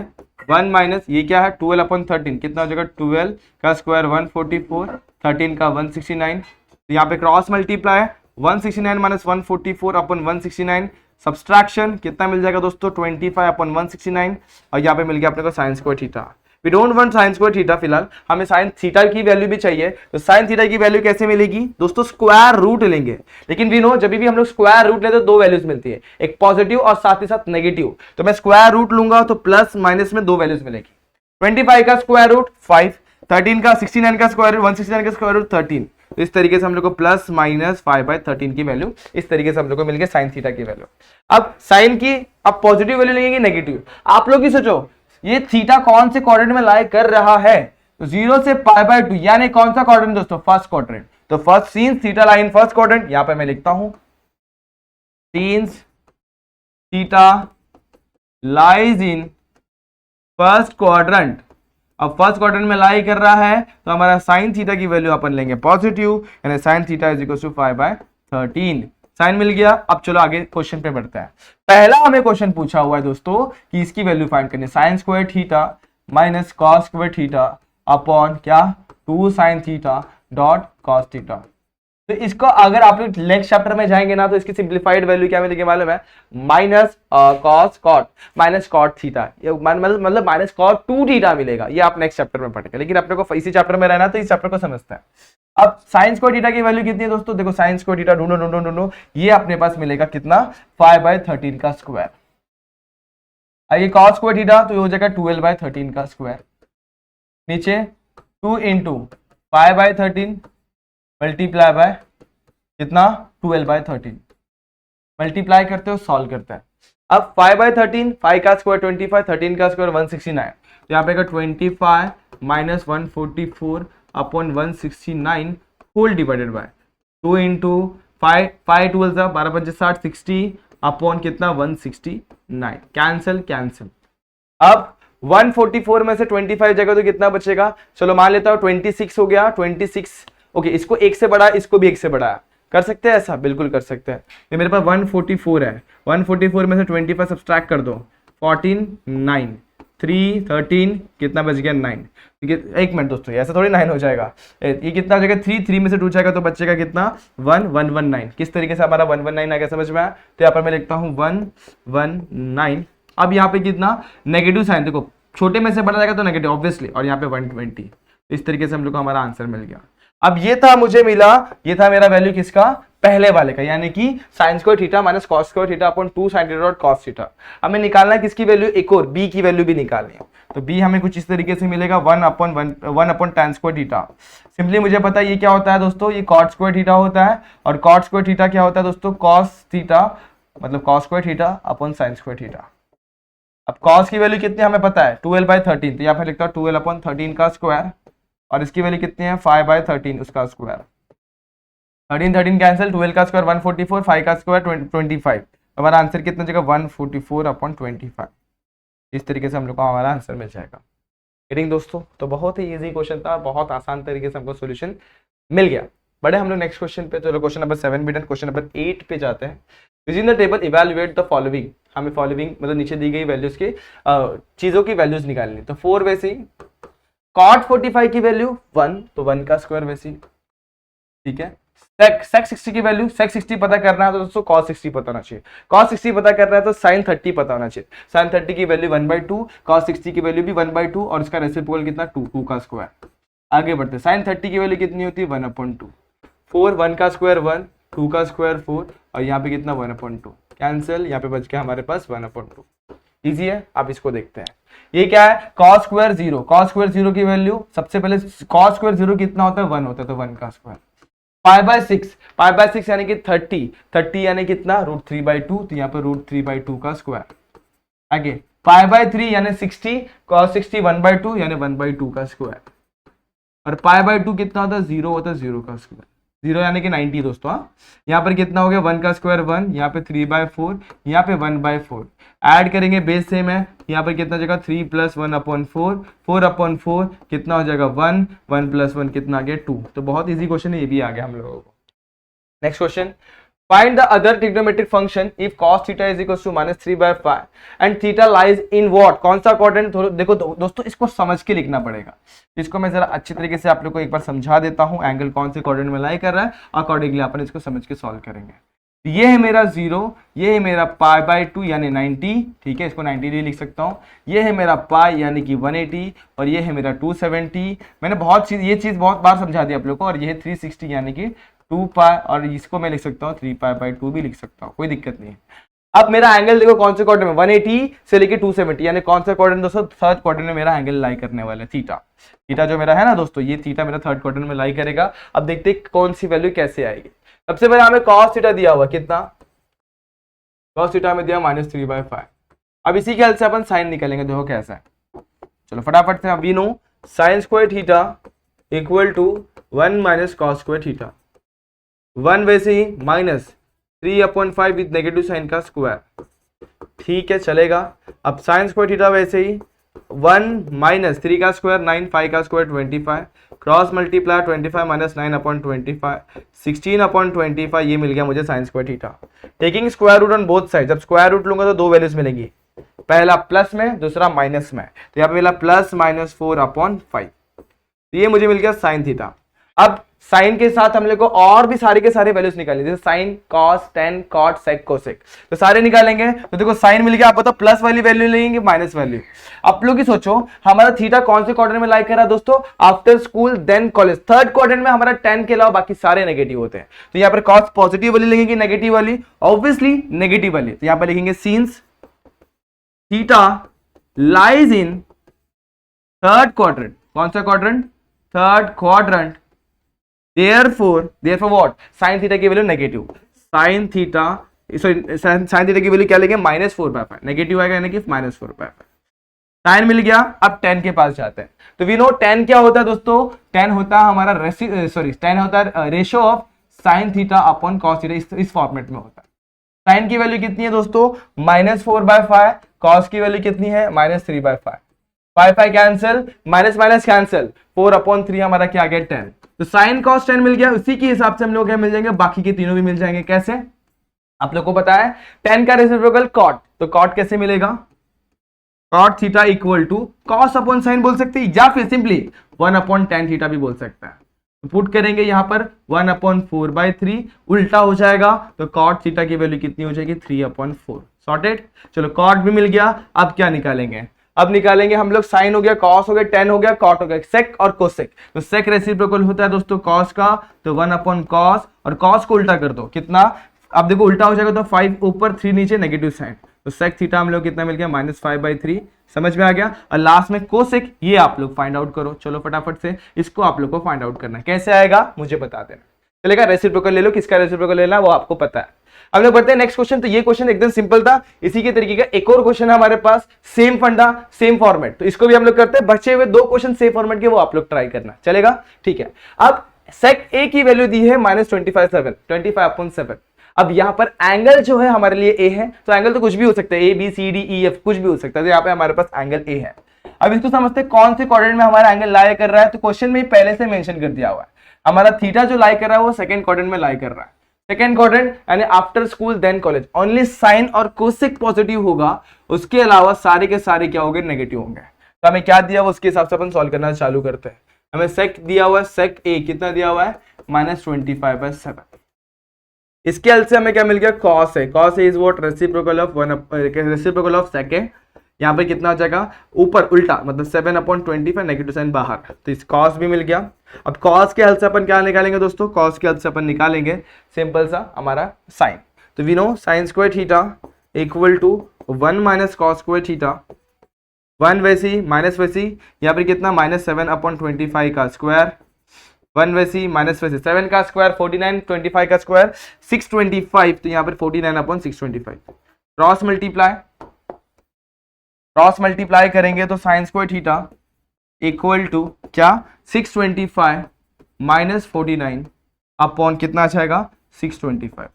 1 माइनस ये क्या है 12/13, कितना हो जाएगा 12 का स्क्वायर 144, 13 का 169। तो यहाँ पे क्रॉस मल्टीप्लाई है, 169 माइनस 144/169, सब्सट्रैक्शन कितना मिल जाएगा दोस्तों 25/169, और यहाँ पे मिल गया अपने को sine square theta. We don't want sine square theta, फिलहाल हमें साइन थीटा की वैल्यू भी चाहिए। तो साइन थीटा की वैल्यू कैसे मिलेगी दोस्तों, स्क्वायर रूट लेंगे। लेकिन वी नो जब भी हम लोग स्क्वायर रूट लेते तो दो वैल्यूज मिलती है, एक पॉजिटिव और साथ ही साथ नेगेटिव। तो मैं स्क्वायर रूट लूंगा तो प्लस माइनस में दो वैल्यूज मिलेगी। 25 का स्क्वायर रूट 5, 13 का 69 का स्क्वायर रूट 169 का स्क्वायर रूट 13। तो इस तरीके से हम लोग को प्लस माइनस 5/13 की वैल्यू, इस तरीके से हम लोग को मिल गया साइन थीटा की वैल्यू। अब साइन की अब पॉजिटिव वैल्यू लेंगे नेगेटिव। आप लोग ही सोचो ये थीटा कौन से क्वाड्रेंट में लाई कर रहा है, तो 0 से π/2 यानी कौन सा क्वाड्रेंट दोस्तों, फर्स्ट क्वाड्रेंट। तो first since theta lies first quadrant, यहां पे मैं लिखता हूं since theta lies in first quadrant. अब फर्स्ट क्वाड्रेंट में लाई कर रहा है तो हमारा साइन थीटा की वैल्यू अपन लेंगे पॉजिटिव, यानी sine theta is equal to 5/13। Sine मिल गया। अब चलो आगे क्वेश्चन पे बढ़ते हैं। पहला हमें क्वेश्चन पूछा हुआ है दोस्तों कि इसकी वैल्यू फाइंड करनी है, sign square theta minus cos square theta upon क्या 2 sine theta dot cos theta. तो इसको अगर आप लोग नेक्स्ट चैप्टर में जाएंगे ना तो इसकी सिंप्लीफाइड वैल्यू क्या मिलेगी मालूम है, minus cos cot minus cot theta, मतलब माइनस कॉट 2 थीटा मिलेगा। ये आप नेक्स्ट चैप्टर में पढ़ेंगे, लेकिन अपने को इसी चैप्टर में रहना तो इस चैप्टर को समझते हैं। अब साइन स्क्वायर थीटा की वैल्यू कितनी है दोस्तों, देखो साइन स्क्वायर थीटा ढूंढो ढूंढो ढूंढो, ये अपने पास मिलेगा कितना 5/13 का स्क्वायर। आइए कॉस स्क्वायर थीटा तो ये हो जाएगा 12/13 का स्क्वायर, नीचे 2 इंटू 5/13 मल्टीप्लाई बाय कितना 12/13, मल्टीप्लाई करते हो सॉल्व करते हैं। अब 5/13, 5 का स्क्वायर 25, 13 का स्क्वायर 169, तो यहाँ पे 25 minus 144 upon 169 whole divided by 2 into 5, 5 12 12 5 60 60 upon कितना 169, कैंसिल कैंसिल। अब 144 में से 25 जगह तो कितना बचेगा, चलो मान लेता हूं 26 हो गया, 26 ओके, इसको एक से बड़ा इसको भी एक से बड़ा कर सकते हैं ऐसा, बिल्कुल कर सकते हैं। ये मेरे पास 144 है, 144 में से 25 सब्सट्रैक्ट कर दो 14 9 3 13 कितना बच गया 9। एक मिनट दोस्तों ऐसा थोड़ी 9 हो जाएगा, ये कितना हो जाएगा 3 में से 2 जाएगा तो बचेगा कितना 1119। किस तरीके से हमारा 119 आ गया समझ में आया। तो यहाँ पर मैं लिखता हूँ 119। अब यहाँ पे कितना नेगेटिव साइन, देखो छोटे में से बड़ा जाएगा तो नेगेटिव ऑब्वियसली, और यहाँ पे 120। इस तरीके से हम लोग को हमारा आंसर मिल गया। अब ये था मुझे मिला, ये था मेरा वैल्यू किसका, पहले वाले का, यानी कि sign square theta minus cos square theta upon 2 sine theta dot cos theta. हमें निकालना है किसकी वैल्यू, एक और बी की वैल्यू भी निकालनी है। तो बी हमें कुछ इस तरीके से मिलेगा 1 tan स्क्वायर थीटा। सिंपली मुझे पता है ये क्या होता है दोस्तों, ये कॉट स्क्वायर थीटा होता है, और कॉट स्क्वायर थीटा क्या होता है दोस्तों, कॉस थीटा मतलब cos square theta upon sine square theta. अब कॉस की वैल्यू कितनी हमें पता है 12/13, तो यहाँ पे लिखता हूँ 12/13 का स्क्वायर, और इसकी वैल्यू कितनी है 5/13 उसका स्क्वायर, 13 कैंसिल, 12 का स्क्वायर 144, 5 का स्क्वायर 25। हमारा आंसर कितना जगह 144/25। इस तरीके से हम लोग को हमारा आंसर मिल जाएगा। गेटिंग दोस्तों, तो बहुत ही इजी क्वेश्चन था, बहुत आसान तरीके से हमको सोल्यूशन मिल गया। बड़े हम लोग नेक्स्ट क्वेश्चन पे, चलो क्वेश्चन नंबर 7 भी, क्वेश्चन नंबर 8 पे जाते हैं। Using the table evaluate the following, हमें फॉलोइंग मतलब नीचे दी गई वैल्यूज के चीजों की वैल्यूज निकालनी। तो 4 वैसे ही कॉट 45 की वैल्यू 1, तो 1 का स्क्वायर वैसे ही, ठीक है। सेक 60 की वैल्यू, सेक 60 पता करना है तो दोस्तों cos 60 पता होना चाहिए, cos 60 पता करना है तो sin 30 पता होना चाहिए। sin 30 की वैल्यू 1/2, cos 60 की वैल्यू भी 1/2, और इसका रेसिप्रोकल कितना 2 का स्क्वायर। आगे बढ़ते, sin 30 की वैल्यू कितनी होती है 1/2, 4 1 का स्क्वायर 1, 2 का स्क्वायर 4, और यहाँ पे कितना 1/2, कैंसिल, यहाँ पे बच गया हमारे पास 1/2। इजी है, आप इसको देखते हैं। ये क्या है cos स्क्वायर 0, cos स्क्वायर 0 की वैल्यू सबसे पहले cos स्क्वायर 0 कितना होता है 1 होता है, तो 1 का स्क्वायर। पाई बाय सिक्स यानी कि 30 यानी कितना √3/2, तो यहाँ पर √3/2 का स्क्वायर। आगे पाई/3 यानी 60, cos 60 1/2 यानी 1/2 का स्क्वायर। और पाई/2 कितना होता है 0 होता है 0 का स्क्वायर, 0 यानी कि 90 दोस्तों। हाँ, यहाँ पर कितना हो गया 1 का स्क्वायर 1, यहाँ पे 3/4, यहाँ पे 1/4। ऐड करेंगे बेस सेम है, यहाँ पर कितना जगह 3 + 1/4, 4/4 कितना हो जाएगा 1, 1 + 1 कितना आ गया 2। तो बहुत इजी क्वेश्चन है, ये भी आ गया हम लोगों को। Next question, find the other trigonometric function if cos theta is equal to -3/5 and theta lies in what, कौन सा क्वाड्रेंट। देखो दोस्तों इसको समझ के लिखना पड़ेगा, इसको मैं जरा अच्छी तरीके से आप लोग को एक बार समझा देता हूं, एंगल कौन से क्वाड्रेंट में लाई कर रहा है, अकॉर्डिंगली अपन इसको समझ के सॉल्व करेंगे। ये है मेरा 0, ये है मेरा पाई/2 यानी 90, ठीक है, इसको 90 डिग्री लिख सकता हूँ। ये है मेरा पाई यानी कि 180, और ये है मेरा 270। मैंने ये चीज बहुत बार समझा दी आप लोग को। और ये है 360 यानी कि 2 पाई, और इसको मैं लिख सकता हूँ 3π/2 भी लिख सकता हूँ, कोई दिक्कत नहीं है। अब मेरा एंगल देखो कौन से क्वाड्रेंट में, 180 से लेके 270 यानी कौन सा क्वाड्रेंट दोस्तों, थर्ड क्वाड्रेंट में मेरा एंगल लाई करने वाला है थीटा जो मेरा है ना दोस्तों, ये थीटा मेरा थर्ड क्वाड्रेंट में लाई करेगा। अब देखते हैं कौन सी वैल्यू कैसे आएगी। सबसे पहले हमें cos थीटा दिया हुआ, कितना cos थीटा में दिया -3/5। अब इसी के हल से अपन साइन निकालेंगे, देखो कैसा है। चलो फटाफट से, we know sin square theta equal to 1 - cos square theta. 1 वैसे ही -3/5 विद नेगेटिव साइन का स्क्वायर, ठीक है चलेगा। अब sin स्क्वायर थीटा वैसे ही 1 - 3 का स्क्वायर 9, 5 का स्क्वायर 25, क्रॉस मल्टीप्लाई 25 - 9/25, 16/25, ये मिल गया मुझे sin square theta. Taking square root on both side, जब स्क्वायर रूट लूंगा तो दो वैल्यूज मिलेंगी, पहला प्लस में दूसरा माइनस में, तो यहाँ पे मिला +-4/5, ये मुझे मिल गया sin थीटा। अब साइन के साथ हम लोग को और भी सारे के सारे वैल्यूज निकालेंगे, जैसे साइन, कॉस, टेन, कॉट, सेक, कोसेक, तो सारे निकालेंगे। तो देखो साइन मिल गया, आप बताओ प्लस वाली वैल्यू लेंगे माइनस वैल्यू। आप लोग ही सोचो हमारा थीटा कौन से क्वाड्रेंट में लाई कर रहा है दोस्तों, after school then college, third quadrant में हमारा 10 के अलावा बाकी सारे नेगेटिव होते हैं। तो यहाँ पर कॉस पॉजिटिव वाली लिखेंगे, नेगेटिव वाली ऑब्वियसली नेगेटिव वाली, तो यहाँ पर लिखेंगे since theta lies in third quadrant, कौन सा quadrant, third quadrant, therefore what, sin theta की वैल्यू नेगेटिव, sin थीटा की वैल्यू क्या लेंगे -4/5, नेगेटिव आएगा यानी कि -4/5। साइन मिल गया, अब 10 के पास जाते हैं। तो वी नो 10 क्या होता है दोस्तों, 10 होता है हमारा 10 होता है ratio of sin theta upon cos theta, इस फॉर्मेट में होता है। sin की वैल्यू कितनी है दोस्तों -4/5, cos की वैल्यू कितनी है -3/5, 5 कैंसिल, माइनस कैंसिल, 4/3 हमारा क्या आ गया 10। तो साइन कॉस 10 मिल गया, उसी के हिसाब से हम लोग क्या मिल जाएंगे, बाकी के तीनों भी मिल जाएंगे। कैसे, आप लोग को पता है 10 का रेसिप्रोकल कॉट, तो कॉट कैसे मिलेगा, cot theta equal to cos upon sine बोल सकते हैं, या फिर सिंपली 1/10 थीटा भी बोल सकता है। तो पुट करेंगे यहाँ पर 1/4/3, उल्टा हो जाएगा, तो कॉट थीटा की वैल्यू कितनी हो जाएगी 3/4। सॉर्टेड, चलो कॉट भी मिल गया। अब क्या निकालेंगे, अब निकालेंगे हम लोग साइन हो गया, कॉस हो गया, टेन हो गया, कॉट हो गया, सेक और कोसेक। तो सेक रेसिप्रोकल होता है दोस्तों कॉस का, तो 1/cos, और कॉस को उल्टा कर दो कितना, अब देखो उल्टा हो जाएगा तो 5 ऊपर 3 नीचे नेगेटिव साइन, तो सेक थीटा हम लोग कितना मिल गया -5/3, समझ में आ गया। और लास्ट में कोसेक, ये आप लोग फाइंड आउट करो। चलो फटाफट से इसको आप लोग को फाइंड आउट करना है, कैसे आएगा मुझे बता देना। चलेगा, रेसिप्रोकल ले लो, किसका रेसिप्रोकल लेना वो आपको पता है। अब लोग बढ़ते हैं नेक्स्ट क्वेश्चन। तो ये क्वेश्चन एकदम सिंपल था, इसी के तरीके का एक और क्वेश्चन है हमारे पास, सेम फंडा सेम फॉर्मेट, तो इसको भी हम लोग करते हैं। बचे हुए 2 क्वेश्चन सेम फॉर्मेट के, वो आप लोग ट्राई करना, चलेगा ठीक है। अब सेक ए की वैल्यू दी है -25/7। अब यहाँ पर एंगल जो है हमारे लिए ए है, तो एंगल तो कुछ भी हो सकता है, A B C D E F कुछ भी हो सकता है, तो यहाँ पे हमारे पास एंगल ए है। अब इसको समझते हैं कौन से क्वाड्रेंट में हमारा एंगल लाई कर रहा है, तो क्वेश्चन में पहले से मेंशन कर दिया हुआ है, हमारा थीटा जो लाई कर रहा है वो सेकंड क्वाड्रेंट में लाई कर रहा है। सेकेंड क्वाड्रेंट यानी after school then college, only sine और कोसेक पॉजिटिव होगा, उसके अलावा सारे के सारे क्या होंगे नेगेटिव होंगे। तो हमें क्या दिया हुआ उसके हिसाब से अपन सॉल्व करना चालू करते हैं। हमें सेक दिया हुआ है, सेक ए कितना दिया हुआ है -25/7। इसके हल से हमें क्या मिल गया, कॉस है, cos is what reciprocal of sec है। यहाँ पे कितना हो जाएगा ऊपर उल्टा, मतलब 7/25 नेगेटिव साइन बाहर, तो इस कॉस भी मिल गया। अब कॉस के हल से अपन क्या निकालेंगे दोस्तों, कॉस के हल से अपन निकालेंगे सिंपल सा हमारा साइन। तो we know sine square theta equal to 1 - cos square theta, 1 वैसी माइनस वैसी, यहाँ पर कितना -7/25 का स्क्वायर, 1 वैसी माइनस वैसी, 7 का स्क्वायर 49, 25 का स्क्वायर 625, तो यहाँ पर 49 अपॉन 625। क्रॉस मल्टीप्लाई करेंगे तो sine square theta equal to क्या 625 माइनस 49 अपॉन कितना आ जाएगा 625।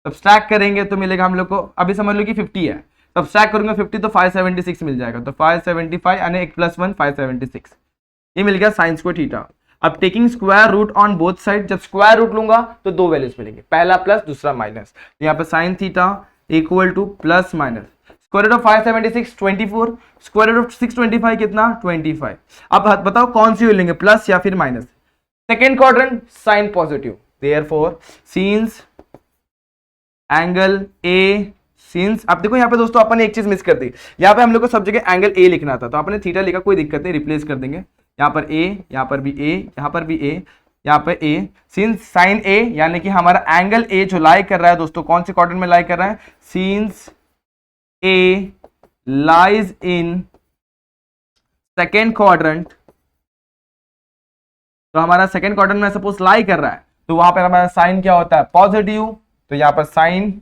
सब्सट्रैक्ट करेंगे तो मिलेगा हम लोग को, अभी समझ लो कि 50 है, सब्सट्रैक्ट करूंगा 50 तो 576 मिल जाएगा, तो 575 यानी 1 + 1 576, ये मिल गया साइन स्क्वायर थीटा। अब taking square root on both side, जब स्क्वायर रूट लूंगा तो दो वैल्यूज मिलेंगे, पहला प्लस दूसरा माइनस, तो यहाँ पे sine theta equal to plus minus square root of 576 24, square root of 625 कितना 25। अब बताओ कौन सी लेंगे, प्लस या फिर minus. Second quadrant sine positive, therefore since angle A, since, अब देखो यहाँ पे दोस्तों अपन ने एक चीज मिस कर दी, यहाँ पे हम लोग को सब जगह एंगल ए लिखना था, तो आपने थीटा लिखा, कोई दिक्कत नहीं, रिप्लेस कर देंगे, यहाँ पर ए, यहाँ पर भी ए, यहाँ पर भी ए, यहाँ पर ए, सिंस साइन ए, यानी कि हमारा एंगल ए जो लाई कर रहा है दोस्तों, कौन से क्वाड्रेंट में लाई कर रहा है, since A lies in second quadrant, तो हमारा सेकेंड क्वाड्रेंट में सपोज लाई कर रहा है, तो वहां पर हमारा साइन क्या होता है पॉजिटिव, तो यहाँ पर sine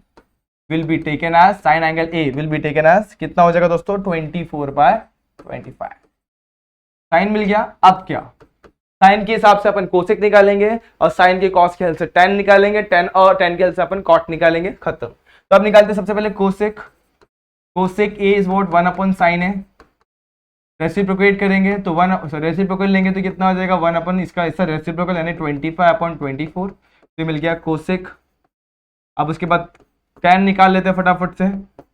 will be taken as, sine angle A will be taken as कितना हो जाएगा दोस्तों 24/25, साइन मिल गया। अब क्या, साइन के हिसाब से अपन कोसेक निकालेंगे और साइन के कॉस के हेल्प से टेन निकालेंगे, टेन और टेन के हेल्प से अपन कॉट निकालेंगे, खत्म। तो अब निकालते सबसे पहले cosec, cosec A is what 1 upon sine A, reciprocate करेंगे तो 1, रेसिप्रोकल लेंगे तो कितना हो जाएगा 1 अपॉन इसका रेसिप्रोकल यानी 25/24, तो मिल गया कोसेक। अब उसके बाद tan निकाल लेते हैं फटाफट से,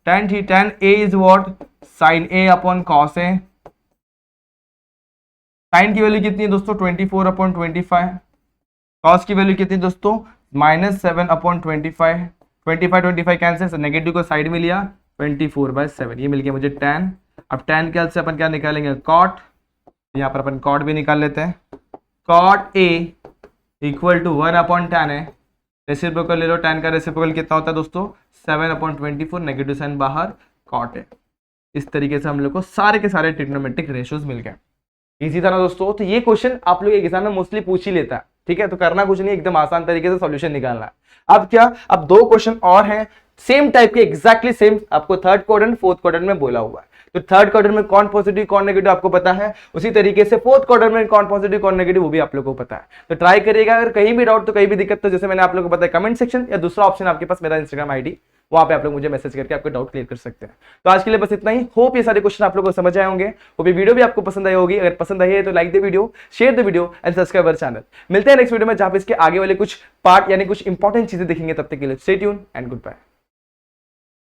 tan A is what sine A upon cos A, sine की वैल्यू कितनी है दोस्तों 24/25, कॉस की वैल्यू कितनी दोस्तों -7/25, 25 कैंसिल, नेगेटिव को साइड में लिया 24/7, ये मिल गया मुझे tan। अब tan के हेल्प से अपन क्या निकालेंगे cot, यहाँ पर अपन cot भी निकाल लेते हैं, cot a equal to 1/tan है, रेसिप्रोकल ले लो, tan का रेसिप्रोकल कितना होता है दोस्तों 7/24, नेगेटिव साइन बाहर, cot है। इस तरीके से हम लोग को सारे के सारे ट्रिग्नोमेट्रिक रेशियोज मिल गए। इसी तरह दोस्तों, तो ये क्वेश्चन आप लोग एग्जाम में मोस्टली पूछ ही लेता है, ठीक है, तो करना कुछ नहीं, एकदम आसान तरीके से सॉल्यूशन निकालना है। अब क्या, अब दो क्वेश्चन और हैं सेम टाइप के, एग्जैक्टली सेम, आपको थर्ड क्वाड्रेंट फोर्थ क्वाड्रेंट में बोला हुआ है, तो थर्ड क्वाड्रेंट में कौन पॉजिटिव कौन नेगेटिव आपको पता है, उसी तरीके से फोर्थ क्वाड्रेंट में कौन पॉजिटिव कौन नेगेटिव वो भी आप लोगों को पता है। तो ट्राई करिएगा, अगर कहीं भी डाउट तो कहीं भी दिक्कत तो जैसे मैंने आप लोगों को बताया कमेंट सेक्शन, या दूसरा ऑप्शन आपके पास मेरा इंस्टाग्राम आईडी, वहां पे आप लोग मुझे मैसेज करके आपके डाउट क्लियर कर सकते हैं। तो आज के लिए बस इतना ही, होप ये सारे क्वेश्चन आप लोगों को समझ आए होंगे, होप ये वीडियो भी आपको पसंद आई होगी। अगर पसंद आई है तो like the video, share the video and subscribe our channel. मिलते हैं नेक्स्ट वीडियो में, जहां पे इसके आगे वाले कुछ पार्ट यानी कुछ इंपॉर्टेंट चीजें देखेंगे। तब तक के लिए stay tune and good bye.